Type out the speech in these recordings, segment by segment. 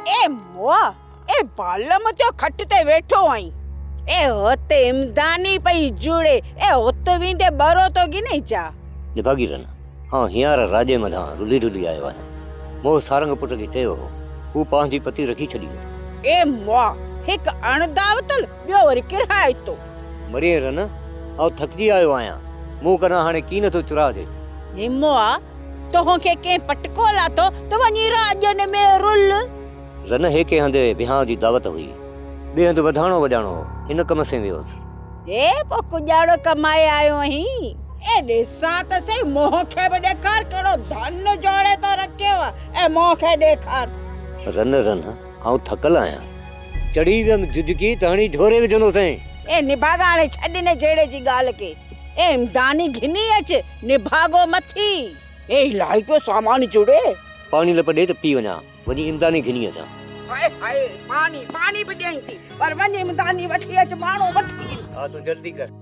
ए मुआ ए बालम जो खट ते वेठो आई ए होते इमदानी पई जुड़े ए होत विंदे बरो तो गिने चा निभागी रन हाँ हियार राजे मधा रुली रुली आयो है मो सारंग पुट के चयो हू पांजी पति रखी छड़ी ए मुआ हिक अणदावतल बियो वरी किराए तो मरिए रन आउ थकजी आयो आया मु कना हाने की न तो चुरा जे ए मुआ तो के के पटको लातो तो वनी राजन में रुल रन हे के हंदे बिहां जी दावत हुई बे हंद वधाणो वजाणो इन कम से वियोस ए पो कुजाड़ो कमाए आयो ही ए देसा त सही मोह के बे देखार करो धन जोड़े तो रखेवा ए मोह के देखार रन रन आउ थकल आया चढ़ी वम जुजकी ताणी ढोरे विजनो से ए निभागाणे छडने जेड़े जी गाल के ए इमदानी घिनी अच निभागो मथी ए इलाही तो सामान जुड़े पानी लपडे त पी वना वनी इमदानी घिनी अचा हाय हाय पानी पानी भी देई थी पर वनी इमदानी वठी अच माणो वठी हां तो जल्दी कर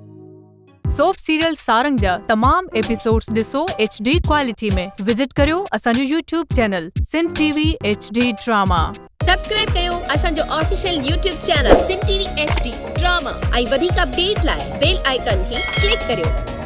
सोप सीरियल सारंग जा तमाम एपिसोड्स ॾिसो HD क्वालिटी में विजिट करियो असांजो YouTube channel Sindh TV HD drama subscribe कयो असांजो official YouTube channel Sindh TV HD drama ऐं वधीक अपडेट लाइ बेल आइकन खे क्लिक करियो।